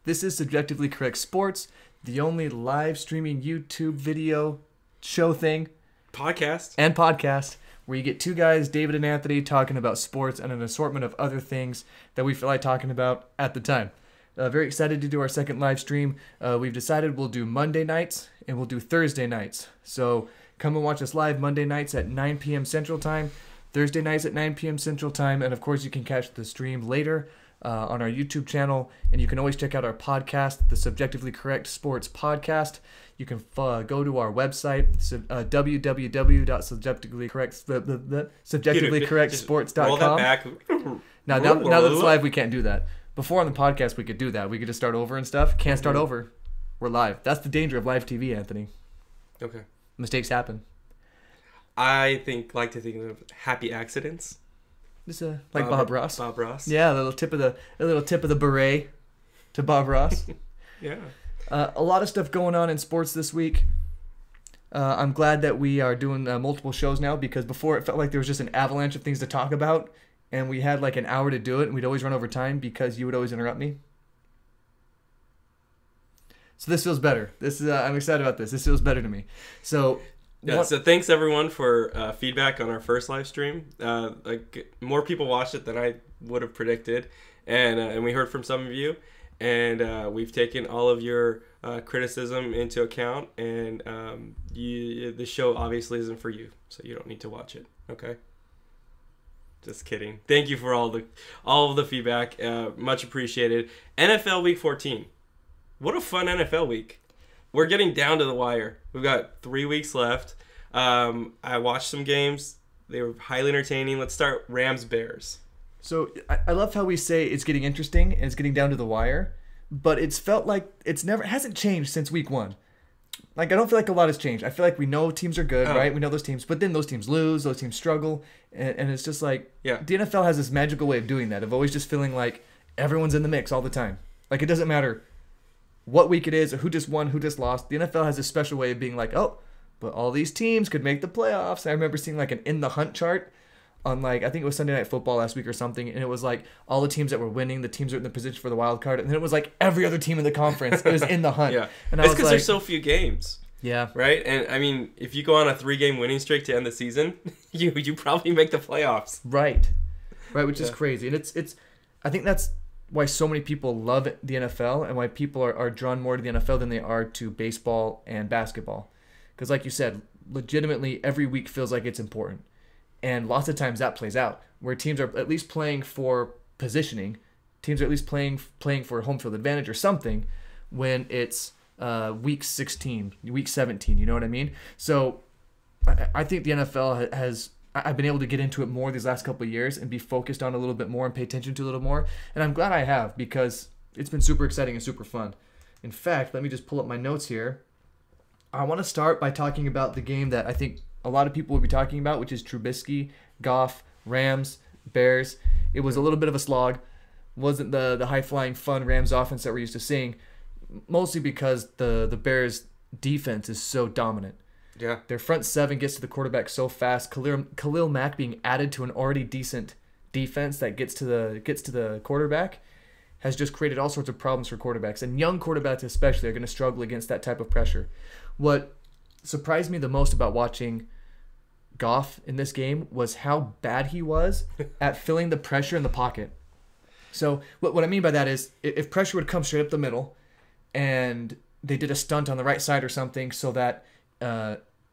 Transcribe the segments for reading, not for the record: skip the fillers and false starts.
This is Subjectively Correct Sports, the only live streaming YouTube video show thing. Podcast. Where you get two guys, David and Anthony, talking about sports and an assortment of other things that we feel like talking about at the time. Very excited to do our second live stream. We've decided we'll do Monday nights and we'll do Thursday nights. So come and watch us live Monday nights at 9 p.m. Central Time, Thursday nights at 9 p.m. Central Time, and of course you can catch the stream later on our YouTube channel, and you can always check out our podcast, the Subjectively Correct Sports Podcast. You can go to our website, subjectivelycorrectsports.com. Roll that back. Now that it's live, we can't do that. Before on the podcast, we could do that. We could just start over and stuff. Can't start over. We're live. That's the danger of live TV, Anthony. Okay. Mistakes happen. I like to think of happy accidents. Just like Bob Ross. Bob Ross. Yeah, a little tip of the beret to Bob Ross. Yeah. A lot of stuff going on in sports this week. I'm glad that we are doing multiple shows now, because before it felt like there was just an avalanche of things to talk about, and we had like an hour to do it, and we'd always run over time because you would always interrupt me. So this feels better. I'm excited about this. This feels better to me. So. Yeah, so thanks everyone for feedback on our first live stream. More people watched it than I would have predicted, and we heard from some of you, and we've taken all of your criticism into account, and the show obviously isn't for you, so you don't need to watch it. Okay. Just kidding. Thank you for all of the feedback. Much appreciated. NFL Week 14. What a fun NFL week. We're getting down to the wire. We've got 3 weeks left. I watched some games. They were highly entertaining. Let's start Rams-Bears. So I love how we say it's getting interesting and it's getting down to the wire, but it's felt like it hasn't changed since week 1. Like, I don't feel like a lot has changed. I feel like we know teams are good, right? We know those teams, but then those teams lose, those teams struggle, and it's just like, the NFL has this magical way of doing that, of always just feeling like everyone's in the mix all the time. Like, it doesn't matter what week it is or who just won, who just lost. The NFL has a special way of being like, oh, but all these teams could make the playoffs. I remember seeing like an in the hunt chart on I think it was Sunday Night Football last week or something, and it was like all the teams that were winning, the teams that were in the position for the wild card, and then it was like every other team in the conference. It was in the hunt. Yeah, and it's because there's so few games. Yeah. Right? And I mean, if you go on a 3-game winning streak to end the season, you probably make the playoffs. Right, which is crazy. And it's I think that's why so many people love the NFL, and why people are drawn more to the NFL than they are to baseball and basketball. Because like you said, legitimately every week feels like it's important. And lots of times that plays out, where teams are at least playing for positioning. Teams are at least playing for home field advantage or something when it's week 16, week 17, you know what I mean? So I think the NFL has... I've been able to get into it more these last couple of years and be focused on a little bit more and pay attention to a little more. And I'm glad I have, because it's been super exciting and super fun. In fact, let me just pull up my notes here. I want to start by talking about the game that I think a lot of people will be talking about, which is Trubisky, Goff, Rams, Bears. It was a little bit of a slog. Wasn't the high-flying, fun Rams offense that we're used to seeing, mostly because the Bears' defense is so dominant. Yeah. Their front seven gets to the quarterback so fast. Khalil Mack being added to an already decent defense that gets to the quarterback has just created all sorts of problems for quarterbacks. And young quarterbacks especially are going to struggle against that type of pressure. What surprised me the most about watching Goff in this game was how bad he was at filling the pressure in the pocket. So what I mean by that is, if pressure would come straight up the middle and they did a stunt on the right side or something so that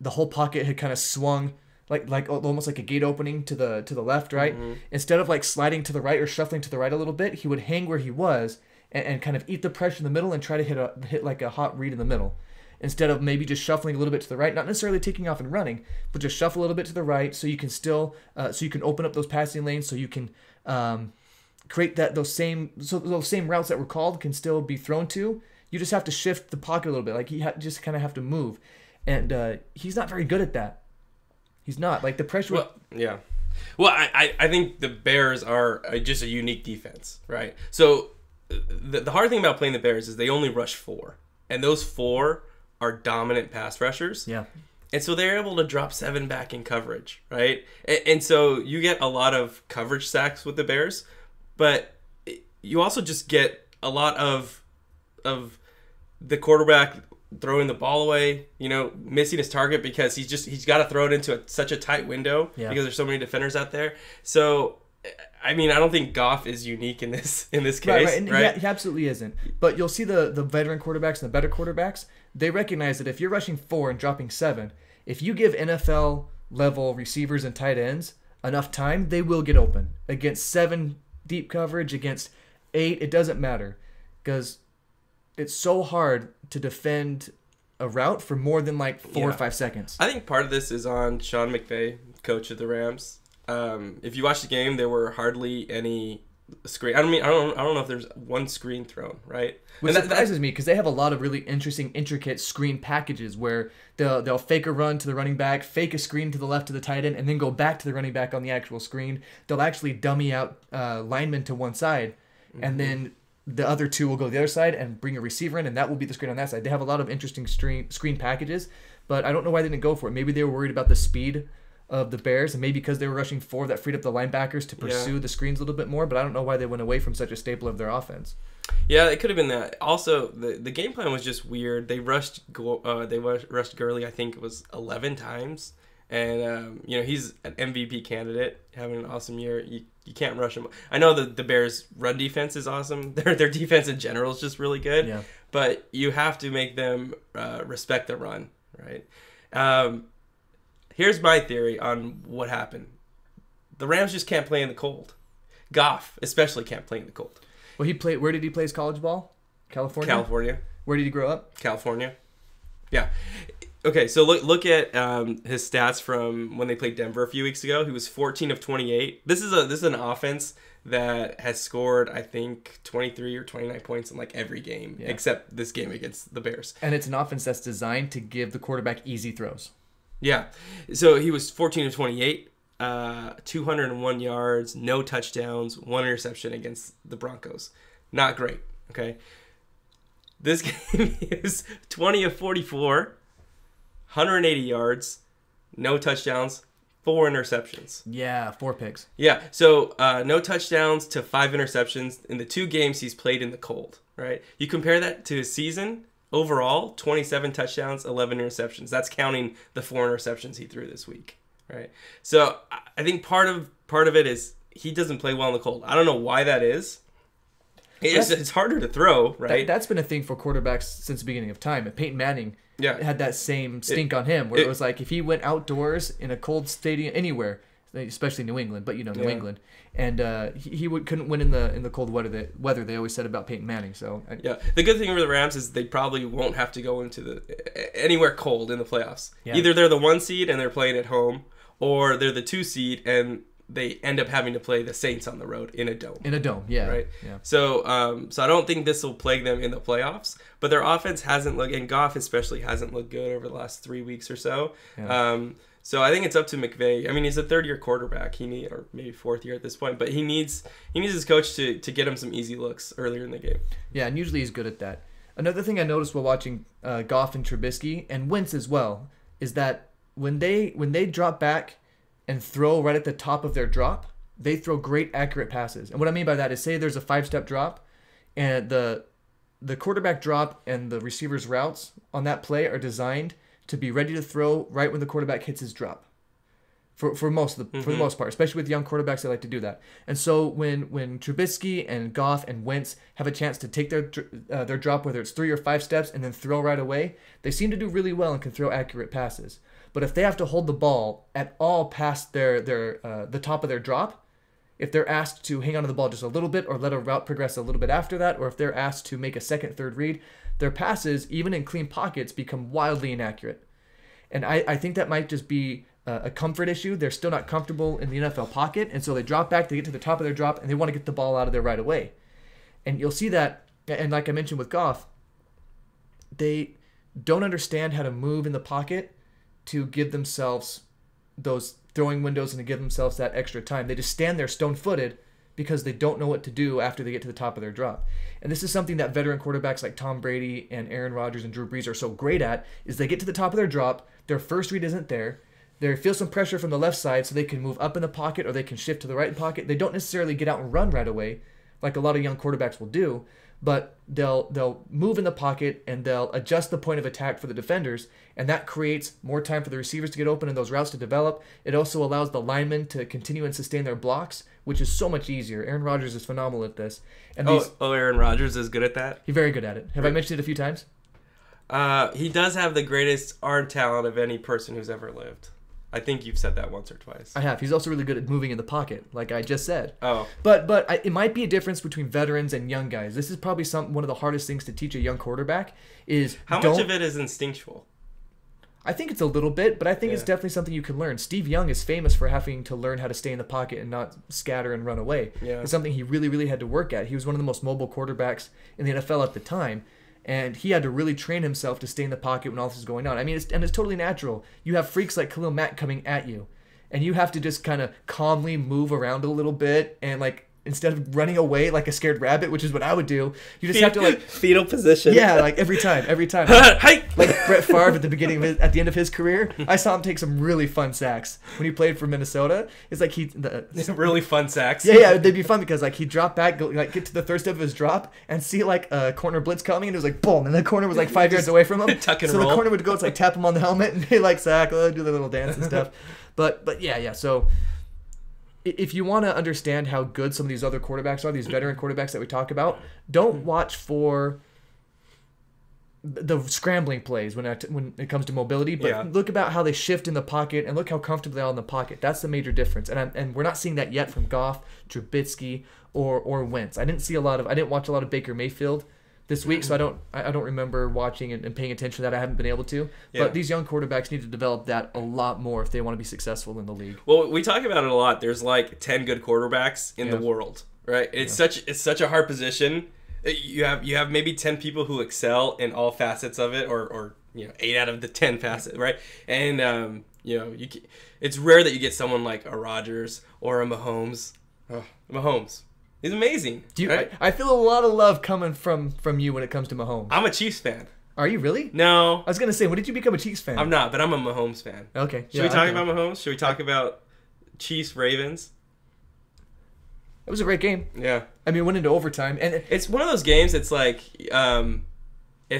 the whole pocket had kind of swung like almost like a gate opening to the left, right? Mm-hmm. Instead of like sliding to the right or shuffling to the right a little bit, he would hang where he was and kind of eat the pressure in the middle and try to hit like a hot read in the middle. Instead of maybe just shuffling a little bit to the right, not necessarily taking off and running, but just shuffle a little bit to the right so you can still so you can open up those passing lanes, so you can create those same routes that were called can still be thrown to. You just have to shift the pocket a little bit, like just kind of have to move. And he's not very good at that. He's not. Like, the pressure... Well, yeah. Well, I think the Bears are just a unique defense, right? So the hard thing about playing the Bears is they only rush 4. And those 4 are dominant pass rushers. Yeah. And so they're able to drop 7 back in coverage, right? And so you get a lot of coverage sacks with the Bears, but you also just get a lot of of the quarterback throwing the ball away, missing his target because he's got to throw it into such a tight window because there's so many defenders out there. So, I mean, I don't think Goff is unique in this case, right? He absolutely isn't. But you'll see the veteran quarterbacks and the better quarterbacks, they recognize that if you're rushing 4 and dropping 7, if you give NFL level receivers and tight ends enough time, they will get open. Against 7 deep coverage, against 8, it doesn't matter because it's so hard to defend a route for more than like 4 or 5 seconds. I think part of this is on Sean McVay, coach of the Rams. If you watch the game, there were hardly any screen. I don't know if there's one screen thrown, right? Which surprises me because they have a lot of really interesting, intricate screen packages where they'll fake a run to the running back, fake a screen to the left to the tight end, and then go back to the running back on the actual screen. They'll actually dummy out linemen to one side, and then the other 2 will go to the other side and bring a receiver in, and that will be the screen on that side. They have a lot of interesting screen packages, but I don't know why they didn't go for it. Maybe they were worried about the speed of the Bears, and maybe because they were rushing 4, that freed up the linebackers to pursue the screens a little bit more, but I don't know why they went away from such a staple of their offense. Yeah, it could have been that. Also, the game plan was just weird. They rushed Gurley, I think it was 11 times, and he's an MVP candidate, having an awesome year. You can't rush him. I know the Bears' run defense is awesome. Their defense in general is just really good, but you have to make them respect the run, right? Here's my theory on what happened. The Rams just can't play in the cold. Goff especially can't play in the cold. Well, where did he play his college ball? California? California. Where did he grow up? California. Yeah. Okay, so look at his stats from when they played Denver a few weeks ago. He was 14 of 28. This is an offense that has scored, I think, 23 or 29 points in like every game except this game against the Bears. And it's an offense that's designed to give the quarterback easy throws. Yeah. So he was 14 of 28, 201 yards, no touchdowns, 1 interception against the Broncos. Not great, okay? This game is 20 of 44, 180 yards, no touchdowns, 4 interceptions. Yeah, 4 picks. Yeah, so no touchdowns to 5 interceptions in the 2 games he's played in the cold, right? You compare that to his season. Overall, 27 touchdowns, 11 interceptions. That's counting the 4 interceptions he threw this week, right? So I think part of it is he doesn't play well in the cold. I don't know why that is. It's harder to throw, right? That's been a thing for quarterbacks since the beginning of time. And Peyton Manning had that same stink on him, where it was like if he went outdoors in a cold stadium anywhere, especially New England, but New England, and he couldn't win in the cold weather. They always said about Peyton Manning. So the good thing for the Rams is they probably won't have to go into anywhere cold in the playoffs. Yeah. Either they're the 1 seed and they're playing at home, or they're the 2 seed and they end up having to play the Saints on the road in a dome. Right. Yeah. So I don't think this will plague them in the playoffs. But their offense hasn't looked, and Goff especially hasn't looked good over the last 3 weeks or so. Yeah. So I think it's up to McVay. I mean, he's a 3rd-year quarterback. Or maybe 4th year at this point. But he needs his coach to get him some easy looks earlier in the game. Yeah, and usually he's good at that. Another thing I noticed while watching Goff and Trubisky and Wentz as well is that when they drop back and throw right at the top of their drop, they throw great accurate passes. And what I mean by that is, say there's a 5-step drop, and the quarterback drop and the receiver's routes on that play are designed to be ready to throw right when the quarterback hits his drop. For the most part, especially with young quarterbacks, they like to do that. And so when Trubisky and Goff and Wentz have a chance to take their drop, whether it's 3 or 5 steps, and then throw right away, they seem to do really well and can throw accurate passes. But if they have to hold the ball at all past the top of their drop, if they're asked to hang on to the ball just a little bit or let a route progress a little bit after that, or if they're asked to make a second, third read, their passes, even in clean pockets, become wildly inaccurate. And I think that might just be a comfort issue. They're still not comfortable in the NFL pocket, and so they drop back, they get to the top of their drop, and they want to get the ball out of there right away. And you'll see that, and like I mentioned with Goff, they don't understand how to move in the pocket to give themselves those throwing windows and to give themselves that extra time. They just stand there stone-footed because they don't know what to do after they get to the top of their drop. And this is something that veteran quarterbacks like Tom Brady and Aaron Rodgers and Drew Brees are so great at, is they get to the top of their drop, their first read isn't there, they feel some pressure from the left side so they can move up in the pocket or they can shift to the right pocket. They don't necessarily get out and run right away like a lot of young quarterbacks will do, but they'll move in the pocket and they'll adjust the point of attack for the defenders, and that creates more time for the receivers to get open and those routes to develop. It also allows the linemen to continue and sustain their blocks, which is so much easier. Aaron Rodgers is phenomenal at this. And Aaron Rodgers is good at that? He's very good at it. Have I mentioned it a few times? He does have the greatest arm talent of any person who's ever lived. I think you've said that once or twice. I have. He's also really good at moving in the pocket, like I just said. Oh. But it might be a difference between veterans and young guys. This is probably one of the hardest things to teach a young quarterback is how much of it is instinctual? I think it's a little bit, but I think it's definitely something you can learn. Steve Young is famous for having to learn how to stay in the pocket and not scatter and run away. Yeah. It's something he really, really had to work at. He was one of the most mobile quarterbacks in the NFL at the time. And he had to really train himself to stay in the pocket when all this is going on. I mean, it's totally natural. You have freaks like Khalil Mack coming at you, and you have to just kind of calmly move around a little bit, and like instead of running away like a scared rabbit, which is what I would do, you just have to like fetal position. Yeah, like every time. Hey! Like Brett Favre at the end of his career, I saw him take some really fun sacks when he played for Minnesota. It's like some really fun sacks. Yeah, they'd be fun because like he'd drop back, get to the third step of his drop, and see like a corner blitz coming, and it was like boom, and the corner was like 5 yards away from him. Tuck and so roll. The corner would go, like tap him on the helmet, and he like sack, do the little dance and stuff. But yeah. So if you want to understand how good some of these other quarterbacks are, these veteran quarterbacks that we talk about, don't watch for the scrambling plays when it comes to mobility, but look about how they shift in the pocket and look how comfortable they are in the pocket. That's the major difference, and we're not seeing that yet from Goff, Trubisky, or Wentz. I didn't watch a lot of Baker Mayfield this week, so I don't remember watching and paying attention to that. I haven't been able to. Yeah. But these young quarterbacks need to develop that a lot more if they want to be successful in the league. Well, we talk about it a lot. There's like 10 good quarterbacks in the world, right? It's such a hard position. You have maybe 10 people who excel in all facets of it, or 8 out of the 10 facets, right? And it's rare that you get someone like a Rodgers or a Mahomes. Mahomes. He's amazing. Right? I feel a lot of love coming from you when it comes to Mahomes. I'm a Chiefs fan. Are you really? No. I was going to say, when did you become a Chiefs fan? I'm not, but I'm a Mahomes fan. Okay. Should we talk about Mahomes? Should we talk about Chiefs-Ravens? It was a great game. Yeah. I mean, it went into overtime. And it's one of those games, it's like, it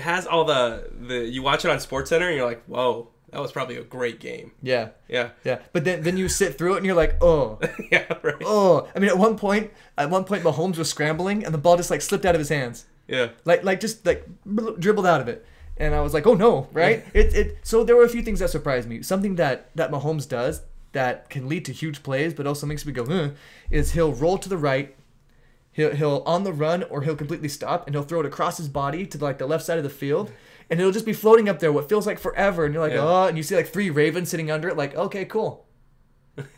has all the you watch it on SportsCenter and you're like, whoa. That was probably a great game. Yeah. Yeah. Yeah. But then you sit through it and you're like, oh. Yeah, right. Oh. I mean, at one point Mahomes was scrambling and the ball just like slipped out of his hands. Yeah. Like just like dribbled out of it. And I was like, oh no, right? So there were a few things that surprised me. Something that Mahomes does that can lead to huge plays, but also makes me go, is he'll roll to the right. He'll on the run, or he'll completely stop, and he'll throw it across his body to like the left side of the field. And it'll just be floating up there what feels like forever. And you're like, oh, and you see like 3 ravens sitting under it, like, okay, cool.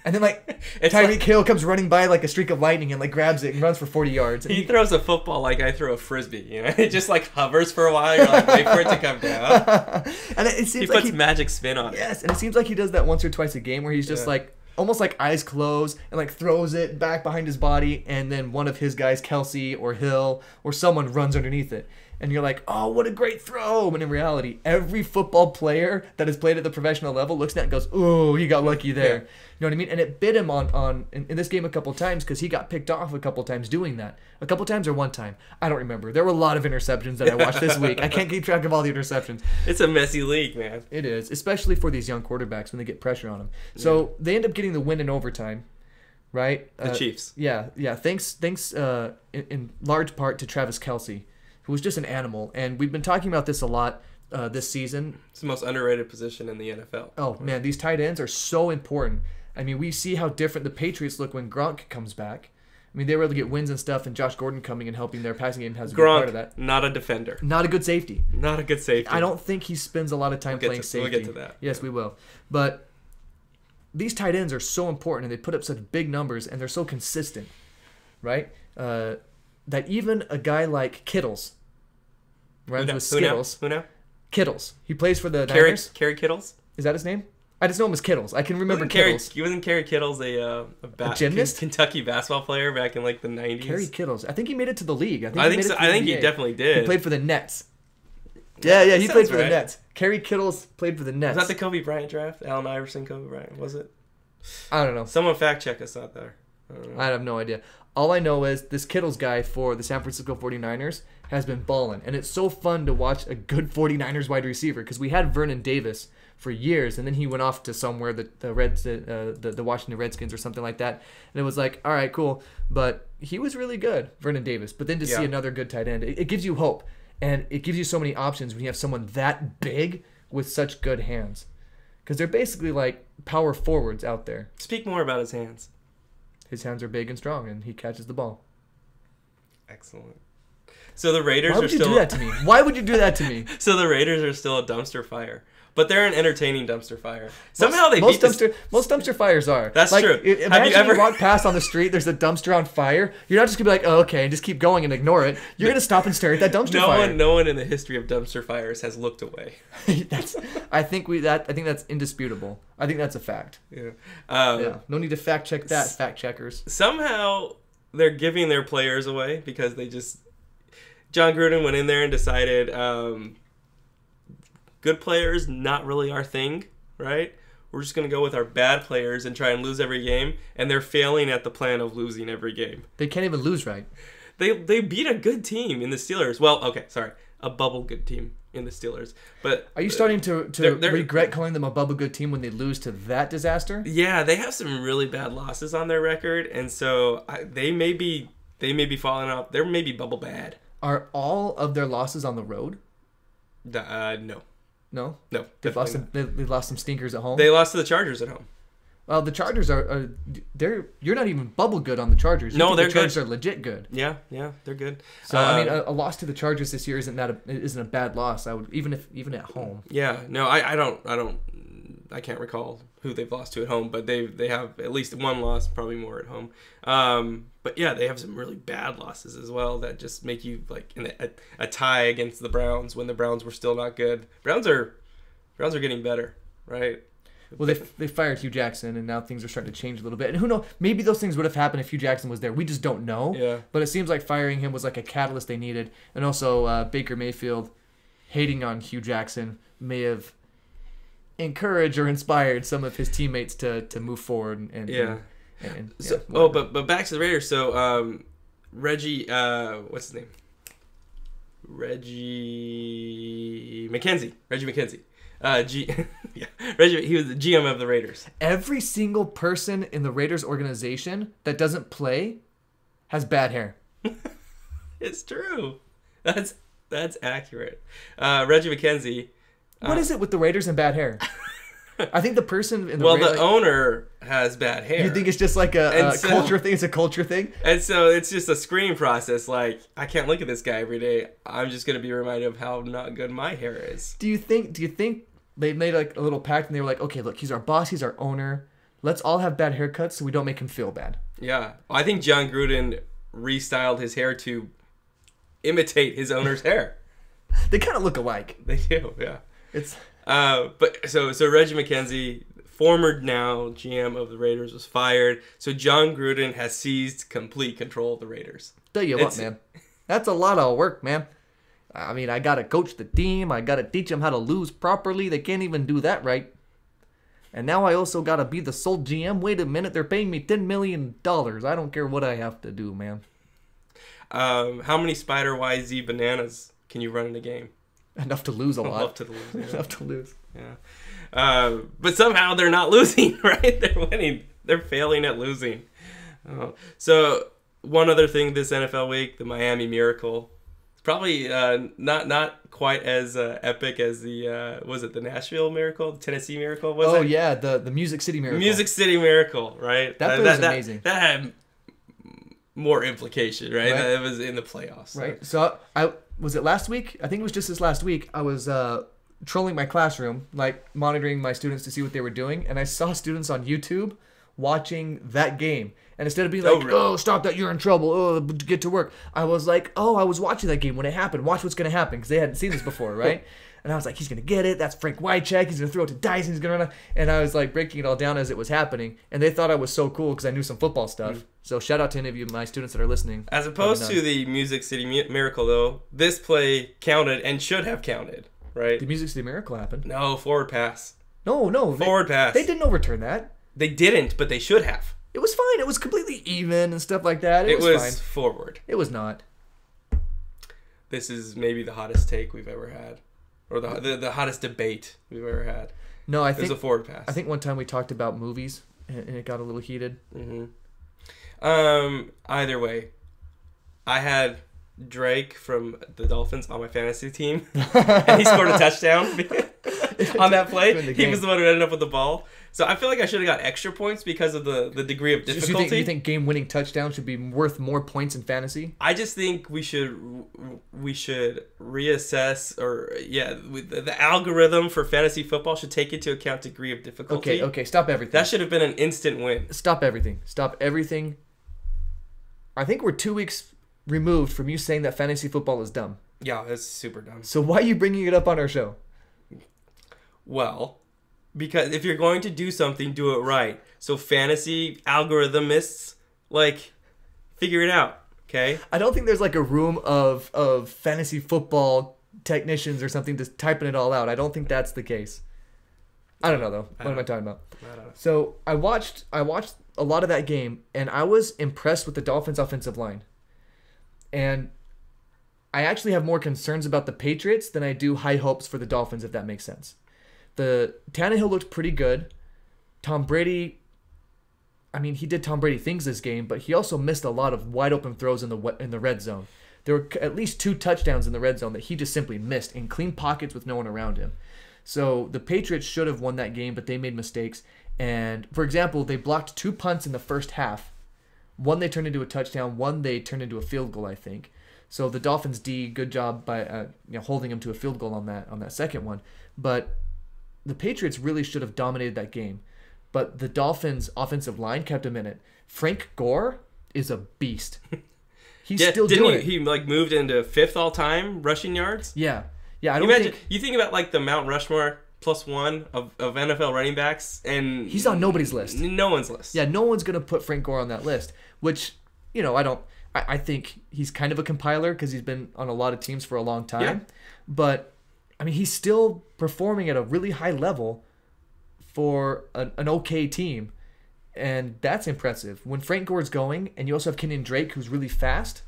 And then like Tyreek Hill comes running by like a streak of lightning and like grabs it and runs for 40 yards. And he throws a football like I throw a frisbee, It just like hovers for a while. You're like, wait for it to come down. And it seems he puts magic spin on it. Yes, and it seems like he does that once or twice a game where he's just like almost like eyes closed and like throws it back behind his body, and then one of his guys, Kelsey or Hill or someone, runs underneath it. And you're like, oh, what a great throw. When in reality, every football player that has played at the professional level looks at it and goes, oh, he got lucky there. Yeah. You know what I mean? And it bit him in this game a couple times because he got picked off a couple times doing that. A couple times or one time. I don't remember. There were a lot of interceptions that I watched this week. I can't keep track of all the interceptions. It's a messy league, man. It is, especially for these young quarterbacks when they get pressure on them. So they end up getting the win in overtime, right? The Chiefs. Yeah. Thanks in large part to Travis Kelce, who was just an animal. And we've been talking about this a lot this season. It's the most underrated position in the NFL. Oh, man, these tight ends are so important. I mean, we see how different the Patriots look when Gronk comes back. I mean, they were able to get wins and stuff, and Josh Gordon coming and helping their passing game has a big part of that. Not a defender. Not a good safety. Not a good safety. I don't think he spends a lot of time playing safety. We'll get to that. Yes, we will. But these tight ends are so important, and they put up such big numbers, and they're so consistent, right? That even a guy like Kittles, runs with Skittles. Who now? Kittles. He plays for the Niners. Kerry Kittles? Is that his name? I just know him as Kittles. I can remember Kittles. Wasn't Kerry Kittles a gymnast? Kentucky basketball player back in like the 90s? Kerry Kittles. I think he made it to the league. I think so. I think he definitely did. He played for the Nets. Yeah, he played for the Nets. Kerry Kittles played for the Nets. Was that the Kobe Bryant draft? Allen Iverson, Kobe Bryant, was it? I don't know. Someone fact check us out there. I have no idea. All I know is this Kittles guy for the San Francisco 49ers has been balling. And it's so fun to watch a good 49ers wide receiver because we had Vernon Davis for years, and then he went off to somewhere, the Washington Redskins or something like that. And it was like, all right, cool. But he was really good, Vernon Davis. But then to see another good tight end, it gives you hope. And it gives you so many options when you have someone that big with such good hands. Because they're basically like power forwards out there. Speak more about his hands. His hands are big and strong, and he catches the ball. Excellent. So the Raiders Why would are you still... do that to me? Why would you do that to me? So the Raiders are still a dumpster fire. But they're an entertaining dumpster fire. Somehow they beat most dumpster fires are. That's like, true. Imagine you walk past on the street, there's a dumpster on fire. You're not just gonna be like, oh, okay, and just keep going and ignore it. You're gonna stop and stare at that dumpster fire. No one in the history of dumpster fires has looked away. I think that's indisputable. I think that's a fact. Yeah. No need to fact check that, fact checkers. Somehow they're giving their players away because they just... John Gruden went in there and decided... good players, not really our thing, right? We're just going to go with our bad players and try and lose every game, and they're failing at the plan of losing every game. They can't even lose right. They beat a good team in the Steelers. Well, okay, sorry. A bubble good team in the Steelers. But are you starting to regret calling them a bubble good team when they lose to that disaster? Yeah, they have some really bad losses on their record, and so they may be falling off. They're maybe bubble bad. Are all of their losses on the road? No. No? No. They lost some stinkers at home? They lost to the Chargers at home. Well, the Chargers you're not even bubble good on the Chargers. The Chargers are legit good. Yeah, they're good. So I mean, a loss to the Chargers this year isn't a bad loss. I would even at home. Yeah, no, I can't recall who they've lost to at home, but they have at least one loss, probably more at home. But yeah, they have some really bad losses as well that just make you like in a tie against the Browns when the Browns were still not good. Browns are getting better, right? Well, they fired Hugh Jackson, and now things are starting to change a little bit. And who knows? Maybe those things would have happened if Hugh Jackson was there. We just don't know. Yeah. But it seems like firing him was like a catalyst they needed. And also, Baker Mayfield hating on Hugh Jackson may have encouraged or inspired some of his teammates to move forward. But back to the Raiders. So Reggie, what's his name? Reggie McKenzie. Reggie, he was the GM of the Raiders. Every single person in the Raiders organization that doesn't play has bad hair. It's true. That's accurate. Reggie McKenzie. What is it with the Raiders and bad hair? I think the person in the the owner has bad hair. You think it's just like a culture thing? It's a culture thing? And so it's just a screening process. Like, I can't look at this guy every day. I'm just going to be reminded of how not good my hair is. Do you think they made like a little pact and they were like, okay, look, he's our boss, he's our owner. Let's all have bad haircuts so we don't make him feel bad. Yeah. I think John Gruden restyled his hair to imitate his owner's hair. They kind of look alike. They do, yeah. It's... But so Reggie McKenzie, former now GM of the Raiders, was fired. So John Gruden has seized complete control of the Raiders. Tell you what, man, that's a lot of work, man. I mean, I gotta coach the team. I gotta teach them how to lose properly. They can't even do that right. And now I also gotta be the sole GM. Wait a minute, they're paying me $10 million. I don't care what I have to do, man. How many Spider YZ bananas can you run in a game? Enough to lose a lot. Enough to lose. Yeah. Enough to lose. Yeah. But somehow they're not losing, right? They're winning. They're failing at losing. So one other thing this NFL week, the Miami Miracle. It's probably not quite as epic as the was it the Nashville Miracle, the Tennessee Miracle? Yeah, the Music City Miracle. Music City Miracle, right? That was amazing. That had more implication, right? It was in the playoffs. Right. So was it last week? I think it was just this last week. I was trolling my classroom, like monitoring my students to see what they were doing, and I saw students on YouTube watching that game. And instead of being like, oh, stop that, you're in trouble, oh, get to work, I was like, oh, I was watching that game when it happened. Watch what's going to happen, because they hadn't seen this before, right? And I was like, he's going to get it. That's Frank Wycheck. He's going to throw it to Dyson. He's going to run out. And I was like breaking it all down as it was happening. And they thought I was so cool because I knew some football stuff. So shout out to any of you, my students that are listening. As opposed to the Music City Miracle, though, this play counted and should have counted, right? The Music City Miracle happened. No, forward pass. No. Forward pass. They didn't overturn that. They didn't, but they should have. It was fine. It was completely even and stuff like that. It was fine. forward. It was not. This is maybe the hottest take we've ever had, or the hottest debate we've ever had. No, I It was think a forward pass. I think one time we talked about movies and it got a little heated. Either way, I had Drake from the Dolphins on my fantasy team, and he scored a touchdown on that play. He was the one who ended up with the ball. So I feel like I should have got extra points because of the degree of difficulty. So you think game-winning touchdown should be worth more points in fantasy? I just think we should reassess, or the algorithm for fantasy football should take into account degree of difficulty. Okay, stop everything. That should have been an instant win. Stop everything. I think we're 2 weeks removed from you saying that fantasy football is dumb. Yeah, it's super dumb. So why are you bringing it up on our show? Well, because if you're going to do something, do it right. So fantasy algorithmists, figure it out, okay? I don't think there's a room of fantasy football technicians or something just typing it all out. I don't think that's the case. I don't know though. What am I talking about? I don't know. So I watched a lot of that game, and I was impressed with the Dolphins' offensive line. And I actually have more concerns about the Patriots than I do high hopes for the Dolphins, if that makes sense. The Tannehill looked pretty good. Tom Brady, he did Tom Brady things this game, but he also missed a lot of wide open throws in the red zone. There were at least 2 touchdowns in the red zone that he just simply missed in clean pockets with no one around him. So the Patriots should have won that game, but they made mistakes. And for example, they blocked 2 punts in the first half. One they turned into a touchdown. One they turned into a field goal, I think. So the Dolphins D, good job by holding him to a field goal on that second one. But the Patriots really should have dominated that game. But the Dolphins' offensive line kept him in it. Frank Gore is a beast. He's still doing it. He moved into 5th all-time rushing yards? Yeah. I don't Imagine, you think about the Mount Rushmore +1 of NFL running backs, and he's on nobody's list. No one's list. Yeah, no one's gonna put Frank Gore on that list. Which, I think he's kind of a compiler because he's been on a lot of teams for a long time. Yeah. But he's still performing at a really high level for an okay team, and that's impressive. When Frank Gore's going, and you also have Kenyon Drake, who's really fast,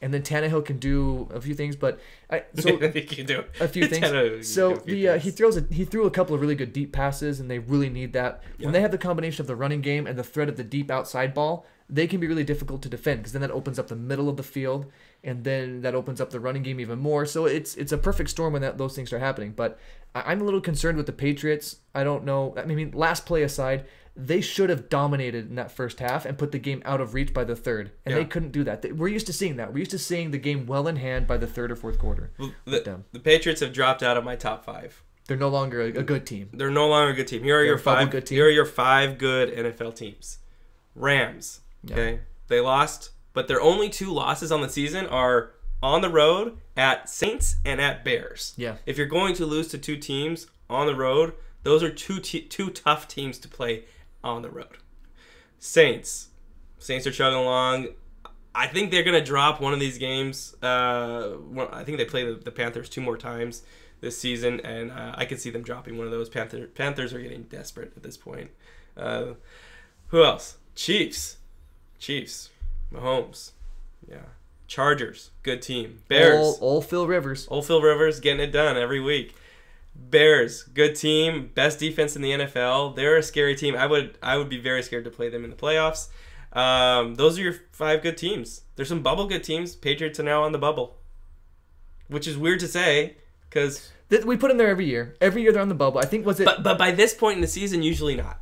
and then Tannehill can do a few things, but he can do a few things. So he threw a couple of really good deep passes, and they really need that. Yeah. When they have the combination of the running game and the threat of the deep outside ball, they can be really difficult to defend because then that opens up the middle of the field, and then that opens up the running game even more. So it's a perfect storm when those things are happening. But I'm a little concerned with the Patriots. I don't know. Last play aside, they should have dominated in that first half and put the game out of reach by the third, and they couldn't do that. We're used to seeing that. We're used to seeing the game well in hand by the third or fourth quarter. Well, the Patriots have dropped out of my top 5. They're no longer a good team. They're no longer a good team. Here are your 5 good teams. Here are your 5 good NFL teams. Rams. Okay, yeah. They lost, but their only 2 losses on the season are on the road at Saints and at Bears. Yeah. If you're going to lose to 2 teams on the road, those are two tough teams to play on the road. Saints are chugging along. I think they're going to drop one of these games. I think they play the Panthers 2 more times this season, and I can see them dropping one of those. Panthers are getting desperate at this point. Who else? Chiefs. Mahomes. Yeah. Chargers. Good team. Bears. Old Phil Rivers. Old Phil Rivers getting it done every week. Bears, good team, best defense in the NFL. They're a scary team. I would be very scared to play them in the playoffs. Those are your 5 good teams. There's some bubble good teams. Patriots are now on the bubble, which is weird to say because we put them there every year. Every year they're on the bubble. I think But by this point in the season, usually not.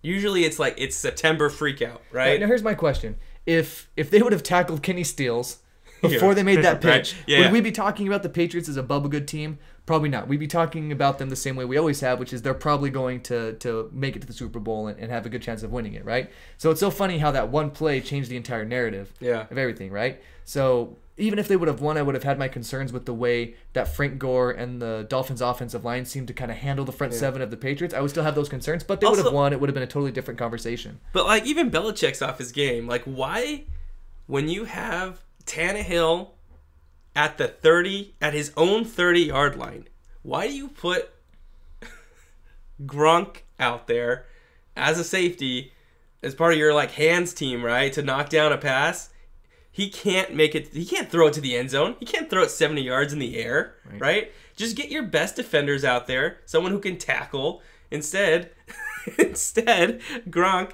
Usually it's September freak out, right? Now here's my question: If they would have tackled Kenny Stills before they made that pitch, would we be talking about the Patriots as a bubble good team? Probably not. We'd be talking about them the same way we always have, which is they're probably going to make it to the Super Bowl and have a good chance of winning it, right? So it's so funny how that one play changed the entire narrative of everything, right? So even if they would have won, I would have had my concerns with the way that Frank Gore and the Dolphins' offensive line seemed to kind of handle the front 7 of the Patriots. I would still have those concerns, but they would have won. It would have been a totally different conversation. But even Belichick's off his game. Why, when you have Tannehill at his own 30-yard line, why do you put Gronk out there as a safety as part of your like hands team, right, to knock down a pass, he can't make it. He can't throw it to the end zone. He can't throw it 70 yards in the air, right? Just get your best defenders out there, someone who can tackle. Instead, Gronk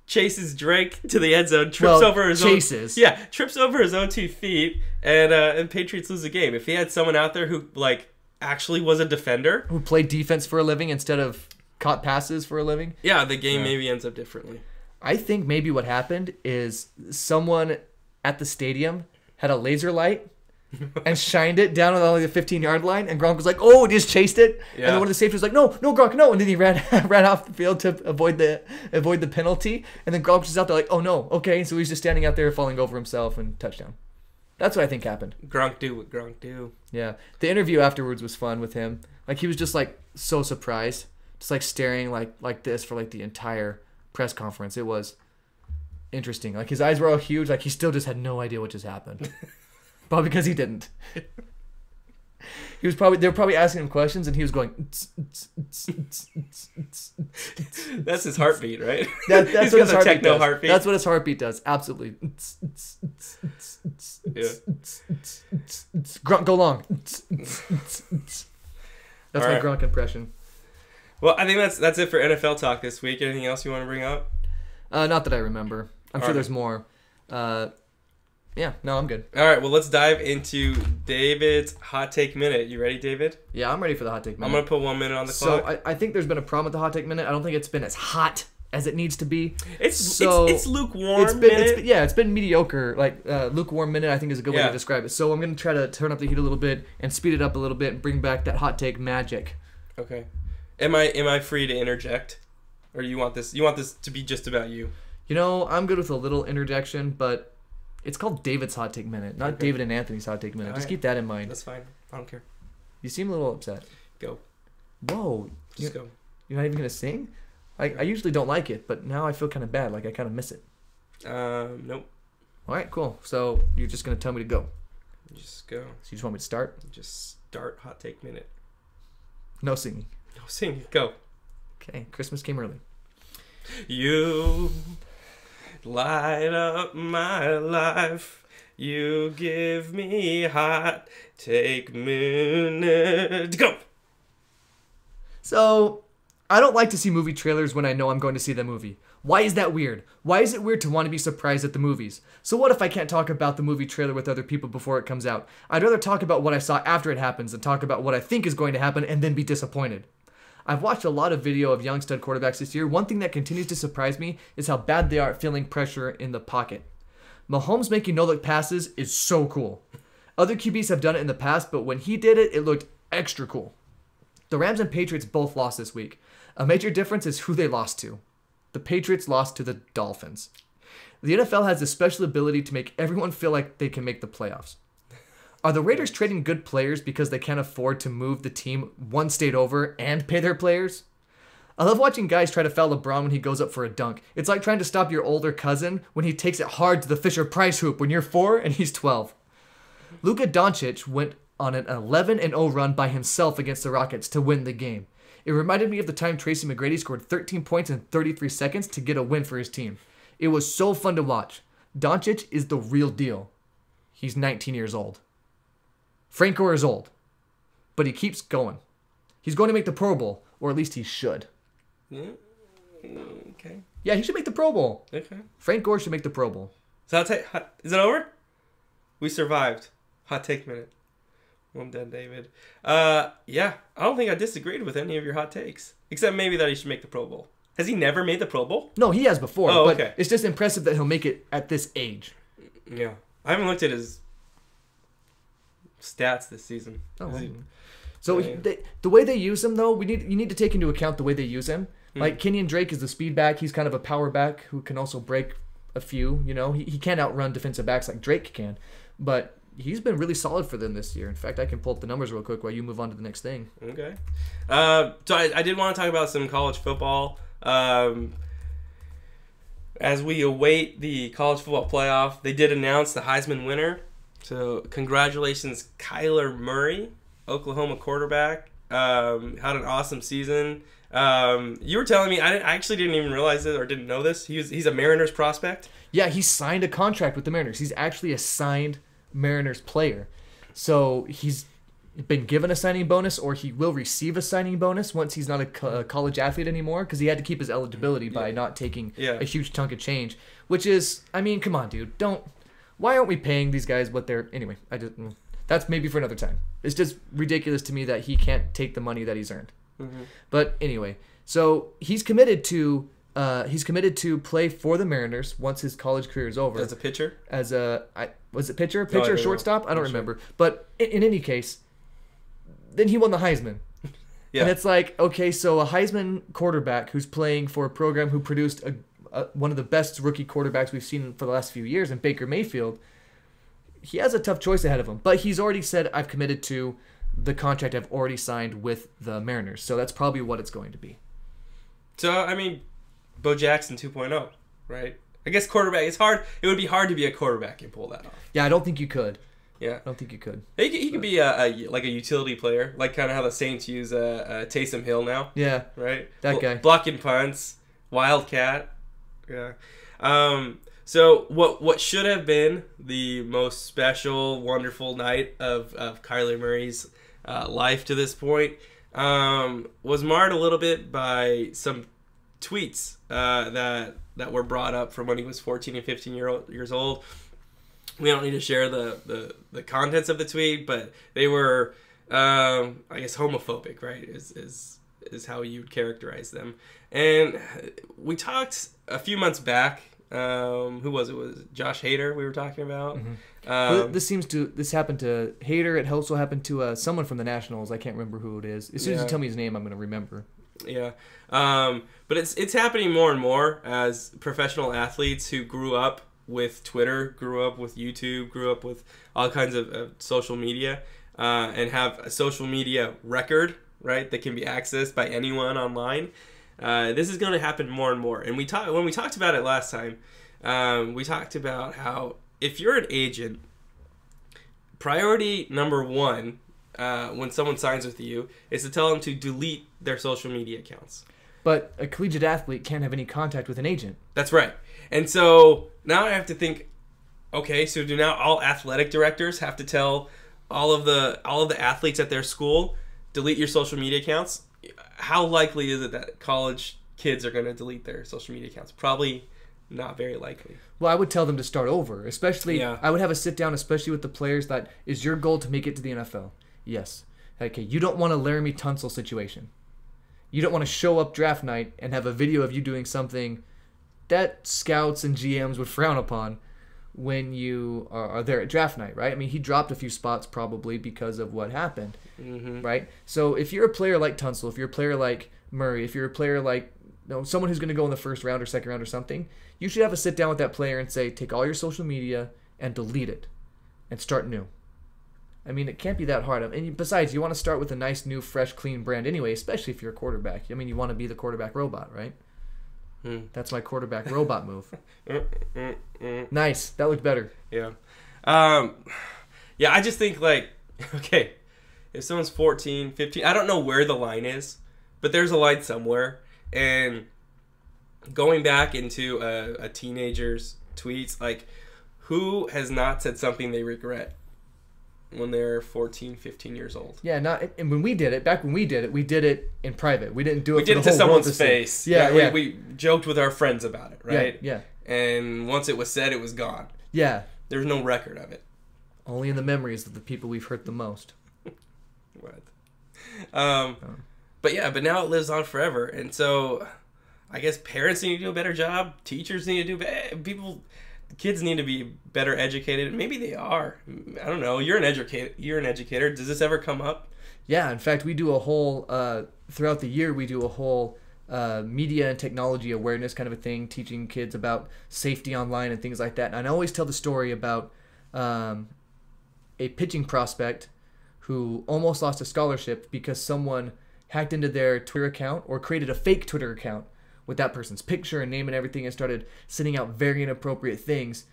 chases Drake to the end zone, trips over his own 2 feet, and Patriots lose the game. If he had someone out there who like actually was a defender, who played defense for a living instead of caught passes for a living, the game maybe ends up differently. I think maybe what happened is someone at the stadium had a laser light and shined it down on the 15-yard line, and Gronk was like, "Oh," just chased it, and then one of the safeties was like, "No, Gronk, no," and then he ran off the field to avoid the penalty, and then Gronk was just out there like, "Oh no, okay," so he's just standing out there falling over himself and touchdown. That's what I think happened. Gronk do what Gronk do. Yeah, the interview afterwards was fun with him. Like he was just like so surprised, just like staring like this for like the entire press conference. It was interesting. Like his eyes were all huge. Like he still just had no idea what just happened. Probably because he didn't. They were probably asking him questions, and he was going. That's his heartbeat, right? That's what his heartbeat does. That's what his heartbeat does. Absolutely. Gronk, go long. That's my Gronk impression. Well, I think that's it for NFL talk this week. Anything else you want to bring up? Not that I remember. I'm sure there's more. Yeah, no, I'm good. All right, well, let's dive into David's hot take minute. You ready, David? Yeah, I'm ready for the hot take minute. I'm going to put 1 minute on the clock. So I think there's been a problem with the hot take minute. I don't think it's been as hot as it needs to be. It's lukewarm. It's been mediocre. Like lukewarm minute, I think is a good way to describe it. So I'm going to try to turn up the heat a little bit and speed it up a little bit and bring back that hot take magic. Okay. Am I free to interject? Or you want this to be just about you? You know, I'm good with a little interjection, but it's called David's Hot Take Minute, not David and Anthony's Hot Take Minute. Just keep that in mind. That's fine. I don't care. You seem a little upset. Go. Whoa. Just go. You're not even going to sing? I usually don't like it, but now I feel kind of bad. Like I kind of miss it. Nope. All right, cool. So you're just going to tell me to go. Just go. So you just want me to start? Just start Hot Take Minute. No singing. No singing. Go. Okay. Christmas came early. You light up my life. You give me hot take minute. Go. So, I don't like to see movie trailers when I know I'm going to see the movie. Why is that weird? Why is it weird to want to be surprised at the movies? So what if I can't talk about the movie trailer with other people before it comes out? I'd rather talk about what I saw after it happens than talk about what I think is going to happen and then be disappointed. I've watched a lot of video of young stud quarterbacks this year. One thing that continues to surprise me is how bad they are at feeling pressure in the pocket. Mahomes making no-look passes is so cool. Other QBs have done it in the past, but when he did it, it looked extra cool. The Rams and Patriots both lost this week. A major difference is who they lost to. The Patriots lost to the Dolphins. The NFL has a special ability to make everyone feel like they can make the playoffs. Are the Raiders trading good players because they can't afford to move the team one state over and pay their players? I love watching guys try to foul LeBron when he goes up for a dunk. It's like trying to stop your older cousin when he takes it hard to the Fisher-Price hoop when you're 4 and he's 12. Luka Doncic went on an 11-0 run by himself against the Rockets to win the game. It reminded me of the time Tracy McGrady scored 13 points in 33 seconds to get a win for his team. It was so fun to watch. Doncic is the real deal. He's 19 years old. Frank Gore is old, but he keeps going. He's going to make the Pro Bowl, or at least he should. Yeah. Okay. Yeah, he should make the Pro Bowl. Okay. Frank Gore should make the Pro Bowl. So is it over? We survived. Hot take minute. Well done, David. Yeah, I don't think I disagreed with any of your hot takes, except maybe that he should make the Pro Bowl. Has he never made the Pro Bowl? No, he has before. Oh, but okay. It's just impressive that he'll make it at this age. Yeah, I haven't looked at his stats this season. Oh, so the way they use him, though, you need to take into account the way they use him. Like Kenyon Drake is the speed back. He's kind of a power back who can also break a few. You know, he can't outrun defensive backs like Drake can, but he's been really solid for them this year. In fact, I can pull up the numbers real quick while you move on to the next thing. Okay. So I did want to talk about some college football. As we await the college football playoff, they did announce the Heisman winner. So congratulations, Kyler Murray, Oklahoma quarterback. Had an awesome season. You were telling me, I actually didn't even realize it or didn't know this. He's a Mariners prospect. Yeah, he signed a contract with the Mariners. He's actually a signed Mariners player. So he's been given a signing bonus, or he will receive a signing bonus once he's not a college athlete anymore, because he had to keep his eligibility by not taking a huge chunk of change. Which is, I mean, come on, dude. Why aren't we paying these guys what they're... Anyway, that's maybe for another time. It's just ridiculous to me that he can't take the money that he's earned. Mm-hmm. But anyway, so he's committed to play for the Mariners once his college career is over. As a pitcher? Was it pitcher or shortstop? I don't remember. But in any case, then he won the Heisman. Yeah. And it's like, okay, so a Heisman quarterback who's playing for a program who produced one of the best rookie quarterbacks we've seen for the last few years in Baker Mayfield, he has a tough choice ahead of him. But he's already said, I've committed to the contract I've already signed with the Mariners. So that's probably what it's going to be. So, I mean, Bo Jackson 2.0, right? I guess quarterback, it's hard. It would be hard to be a quarterback and pull that off. Yeah, I don't think you could. Yeah. I don't think you could. He could be like a utility player, like kind of how the Saints use Taysom Hill now. Yeah. Right? That guy. Blocking punts, wildcat. Yeah. So what should have been the most special, wonderful night of Kyler Murray's life to this point was marred a little bit by some tweets that were brought up from when he was 14 and 15 years old. We don't need to share the contents of the tweet, but they were, I guess, homophobic, right? Is how you'd characterize them. And we talked a few months back. Who was it? Was it Josh Hader we were talking about? Mm-hmm. This happened to Hader. It also happened to someone from the Nationals. I can't remember who it is. As soon as you tell me his name, I'm going to remember. Yeah. But it's happening more and more as professional athletes who grew up with Twitter, grew up with YouTube, grew up with all kinds of social media, and have a social media record, right, that can be accessed by anyone online. This is going to happen more and more. And when we talked about it last time, we talked about how if you're an agent, priority number one when someone signs with you is to tell them to delete their social media accounts. But a collegiate athlete can't have any contact with an agent. That's right. And so now I have to think, okay, so do now all athletic directors have to tell all of the athletes at their school, delete your social media accounts? How likely is it that college kids are going to delete their social media accounts? Probably not very likely. Well, I would tell them to start over. Especially, I would have a sit down, especially with the players that is your goal to make it to the NFL. Yes. Okay, you don't want a Laramie Tunsil situation. You don't want to show up draft night and have a video of you doing something that scouts and GMs would frown upon when you are there at draft night, right? I mean, he dropped a few spots probably because of what happened, right? So if you're a player like Tunsil, if you're a player like Murray, if you're a player like someone who's going to go in the first round or second round or something, you should have a sit down with that player and say, take all your social media and delete it and start new. I mean, it can't be that hard. And besides, you want to start with a nice, new, fresh, clean brand anyway, especially if you're a quarterback. I mean, you want to be the quarterback robot, right? That's my quarterback robot move. Nice. That looked better. Yeah. I just think, like, okay, if someone's 14, 15, I don't know where the line is, but there's a line somewhere. And going back into a teenager's tweets, like, who has not said something they regret when they're 14, 15 years old? Yeah, and when we did it, back when we did it in private. We didn't do it. We did it to someone's face. Yeah. We joked with our friends about it, right? Yeah. And once it was said, it was gone. Yeah. There's no record of it. Only in the memories of the people we've hurt the most. What? But now it lives on forever, and so I guess parents need to do a better job. Teachers need to do kids need to be better educated. Maybe they are. I don't know. You're an educator. Does this ever come up? Yeah. In fact, we do a whole throughout the year. We do a whole media and technology awareness kind of a thing, teaching kids about safety online and things like that. And I always tell the story about a pitching prospect who almost lost a scholarship because someone hacked into their Twitter account or created a fake Twitter account with that person's picture and name and everything and started sending out very inappropriate things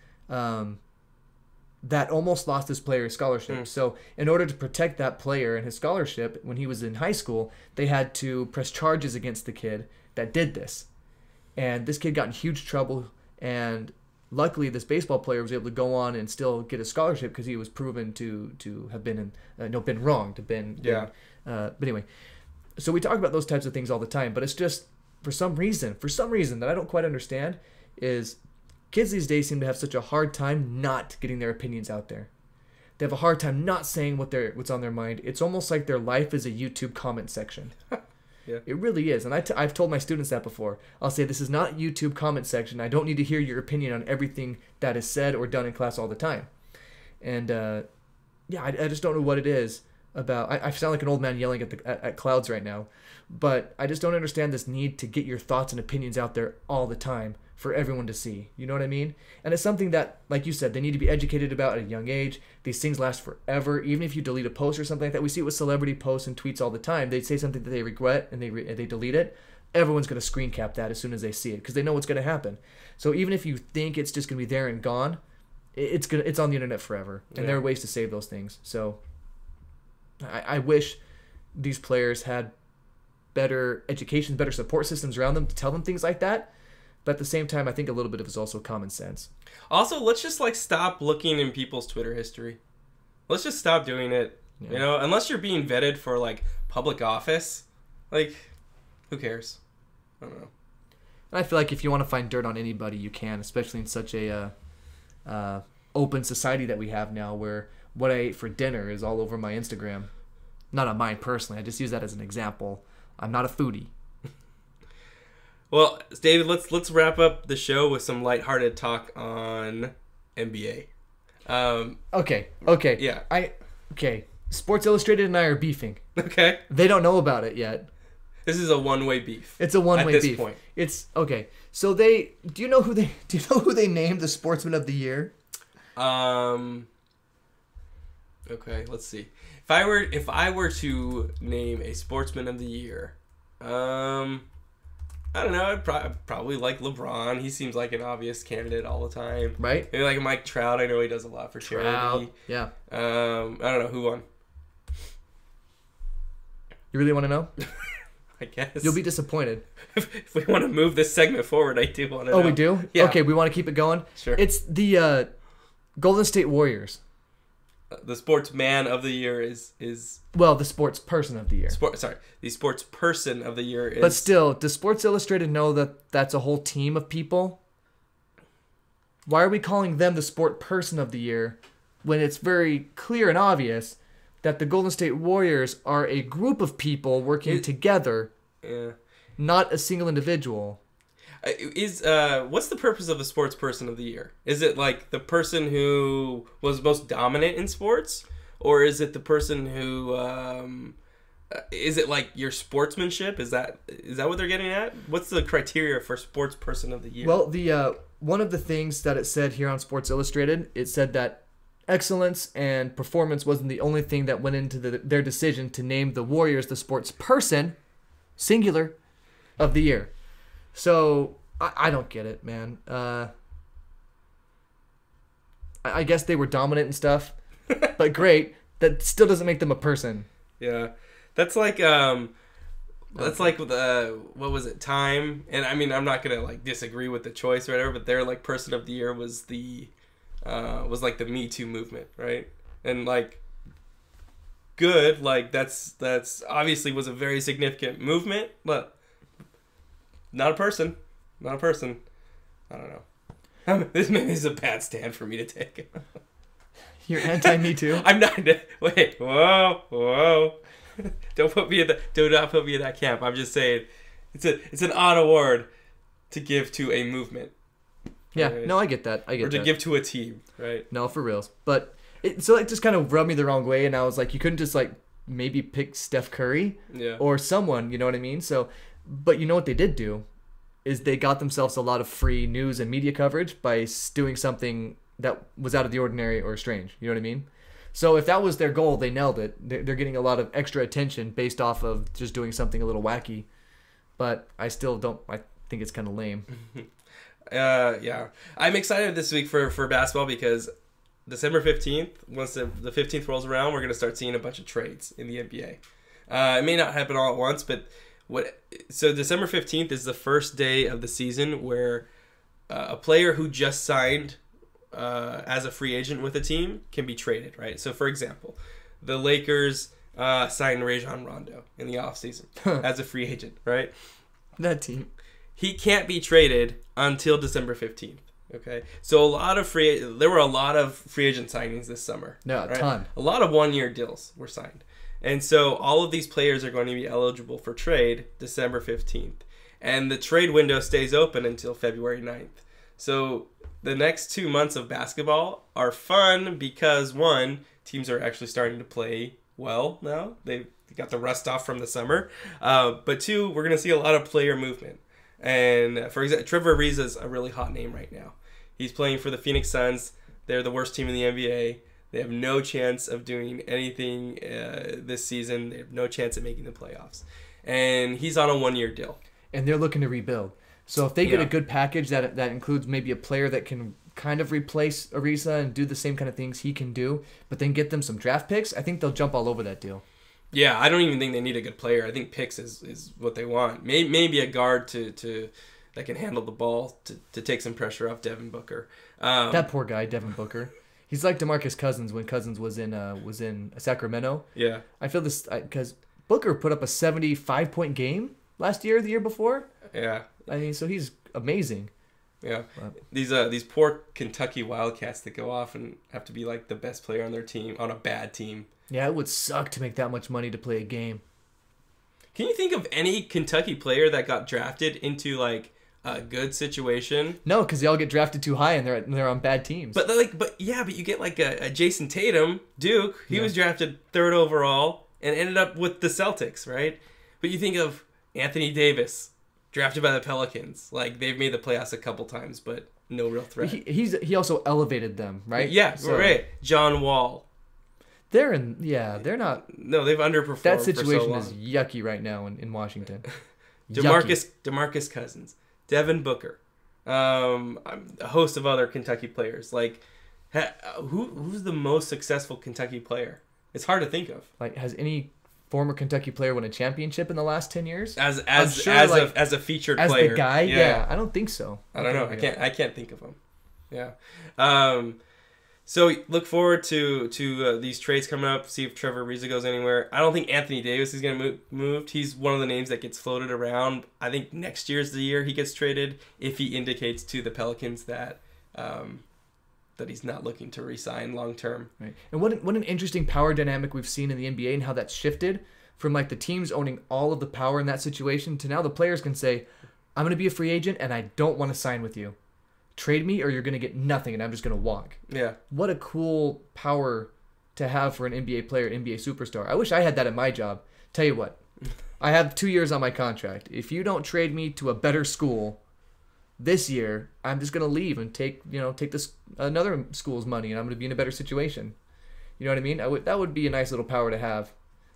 that almost lost his player scholarship. So in order to protect that player and his scholarship when he was in high school, they had to press charges against the kid that did this. And this kid got in huge trouble, and luckily this baseball player was able to go on and still get a scholarship because he was proven to have been been wronged, but anyway, so we talk about those types of things all the time, but it's just for some reason that I don't quite understand is kids these days seem to have such a hard time not getting their opinions out there. They have a hard time not saying what's on their mind. It's almost like their life is a YouTube comment section. Yeah. It really is. And I've told my students that before. I'll say, this is not YouTube comment section. I don't need to hear your opinion on everything that is said or done in class all the time. And I just don't know what it is about. I sound like an old man yelling at clouds right now. But I just don't understand this need to get your thoughts and opinions out there all the time for everyone to see. You know what I mean? And it's something that, like you said, they need to be educated about at a young age. These things last forever. Even if you delete a post or something like that, we see it with celebrity posts and tweets all the time. They say something that they regret and they delete it. Everyone's going to screen cap that as soon as they see it because they know what's going to happen. So even if you think it's just going to be there and gone, it's on the internet forever. And there are ways to save those things. So I wish these players had better education, better support systems around them to tell them things like that. But at the same time, I think a little bit of it is also common sense. Also, let's just stop looking in people's Twitter history. Let's just stop doing it. Yeah. You know, unless you're being vetted for public office, who cares? I don't know. And I feel like if you want to find dirt on anybody, you can, especially in such a open society that we have now, where what I ate for dinner is all over my Instagram. Not on mine personally. I just use that as an example. I'm not a foodie. Well, David, let's wrap up the show with some lighthearted talk on NBA. Okay. Yeah. Sports Illustrated and I are beefing. Okay. They don't know about it yet. This is a one-way beef. It's a one-way beef. At this point. It's okay. So do you know who they named the Sportsman of the Year? Okay, let's see. If I were to name a Sportsman of the Year, I don't know. I'd probably like LeBron. He seems like an obvious candidate all the time. Right. Maybe like Mike Trout. I know he does a lot for charity. Yeah. I don't know who won. You really want to know? I guess. You'll be disappointed. If we want to move this segment forward, I do want to know. Oh, we do? Yeah. Okay, we want to keep it going? Sure. It's the Golden State Warriors. The Sportsman of the Year is well, the Sports Person of the Year. The Sports Person of the Year is. But still, does Sports Illustrated know that that's a whole team of people? Why are we calling them the Sport Person of the Year when it's very clear and obvious that the Golden State Warriors are a group of people working together, not a single individual? What's the purpose of the Sports Person of the Year? Is it the person who was most dominant in sports, or is it the person who is it your sportsmanship? Is that what they're getting at? What's the criteria for Sports Person of the Year? Well, the one of the things that it said here on Sports Illustrated, it said that excellence and performance wasn't the only thing that went into their decision to name the Warriors the Sports Person, singular, of the year. So, I don't get it, man. I guess they were dominant and stuff, but great. That still doesn't make them a person. Yeah. That's what was it, Time? And I mean, I'm not going to disagree with the choice or whatever, but their Person of the Year was the Me Too movement, right? And good, that's obviously was a very significant movement, but not a person. I don't know. This maybe is a bad stand for me to take. You're anti-Me Too? I'm not. Wait. Whoa. Do not put me in that camp. I'm just saying, it's an odd award to give to a movement. Yeah. Right? No, I get that. Or to give to a team, right? No, for reals. But it just kind of rubbed me the wrong way, and I was like, you couldn't just maybe pick Steph Curry, or someone. You know what I mean? So, but you know what they did do is they got themselves a lot of free news and media coverage by doing something that was out of the ordinary or strange. You know what I mean? So if that was their goal, they nailed it. They're getting a lot of extra attention based off of just doing something a little wacky. But I still don't. I think it's kind of lame. Yeah. I'm excited this week for basketball because December 15th, once the 15th rolls around, we're going to start seeing a bunch of trades in the NBA. It may not happen all at once, but so December 15th is the first day of the season where a player who just signed as a free agent with a team can be traded, right? So, for example, the Lakers signed Rajon Rondo in the offseason as a free agent, right? That team. He can't be traded until December 15th. Okay, so there were a lot of free agent signings this summer. No, a ton. A lot of 1-year deals were signed, and so all of these players are going to be eligible for trade December 15th, and the trade window stays open until February 9th. So the next 2 months of basketball are fun because one, teams are actually starting to play well now. They got the rust off from the summer, but two, we're going to see a lot of player movement. And for example, Trevor Ariza is a really hot name right now. He's playing for the Phoenix Suns. They're the worst team in the NBA. They have no chance of doing anything this season. They have no chance of making the playoffs. And he's on a 1-year deal. And they're looking to rebuild. So if they get a good package that includes maybe a player that can kind of replace Ariza and do the same kind of things he can do, but then get them some draft picks, I think they'll jump all over that deal. Yeah, I don't even think they need a good player. I think picks is what they want. Maybe a guard to that can handle the ball to take some pressure off Devin Booker. That poor guy, Devin Booker. He's like DeMarcus Cousins when Cousins was in Sacramento. Yeah. I feel this because Booker put up a 75-point game last year, the year before. Yeah. I mean, so he's amazing. Yeah. These poor Kentucky Wildcats that go off and have to be like the best player on their team on a bad team. Yeah, it would suck to make that much money to play a game. Can you think of any Kentucky player that got drafted into like a good situation? No, because they all get drafted too high and they're on bad teams. But you get like a Jason Tatum, Duke. He was drafted 3rd overall and ended up with the Celtics, right? But you think of Anthony Davis, drafted by the Pelicans. Like they've made the playoffs a couple times, but no real threat. He also elevated them, right? Yeah, so, right. John Wall. They're not. No, they've underperformed. That situation for so long. is yucky right now in Washington. DeMarcus Cousins, Devin Booker, a host of other Kentucky players. Like, who's the most successful Kentucky player? It's hard to think of. Like, has any former Kentucky player won a championship in the last 10 years? As a featured player, as the guy, yeah, I don't think so. I don't know. I can't think of him. Yeah. So look forward to these trades coming up. See if Trevor Ariza goes anywhere. I don't think Anthony Davis is going to move. He's one of the names that gets floated around. I think next year's the year he gets traded if he indicates to the Pelicans that he's not looking to re-sign long term. Right. And what an interesting power dynamic we've seen in the NBA and how that's shifted from like the teams owning all of the power in that situation to now the players can say, I'm going to be a free agent and I don't want to sign with you. Trade me or you're going to get nothing and I'm just going to walk. Yeah. What a cool power to have for an NBA player, NBA superstar. I wish I had that at my job. Tell you what, I have 2 years on my contract. If you don't trade me to a better school this year, I'm just going to leave and take this another school's money and I'm going to be in a better situation. You know what I mean? That would be a nice little power to have.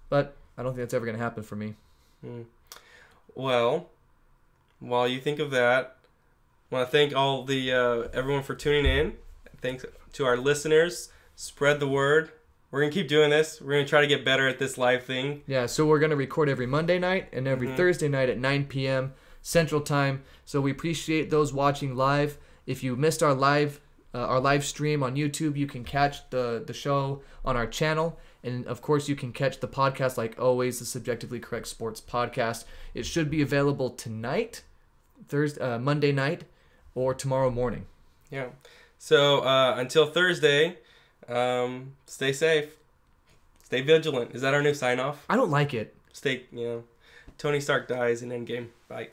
But I don't think that's ever going to happen for me. Well, while you think of that, I want to thank all the everyone for tuning in. Thanks to our listeners. Spread the word. We're going to keep doing this. We're going to try to get better at this live thing. Yeah, so we're going to record every Monday night and every Thursday night at 9 p.m. Central Time. So we appreciate those watching live. If you missed our live stream on YouTube, you can catch the show on our channel. And, of course, you can catch the podcast, like always, the Subjectively Correct Sports Podcast. It should be available tonight, Monday night, or tomorrow morning. Yeah. So until Thursday, stay safe. Stay vigilant. Is that our new sign-off? I don't like it. Tony Stark dies in Endgame. Bye.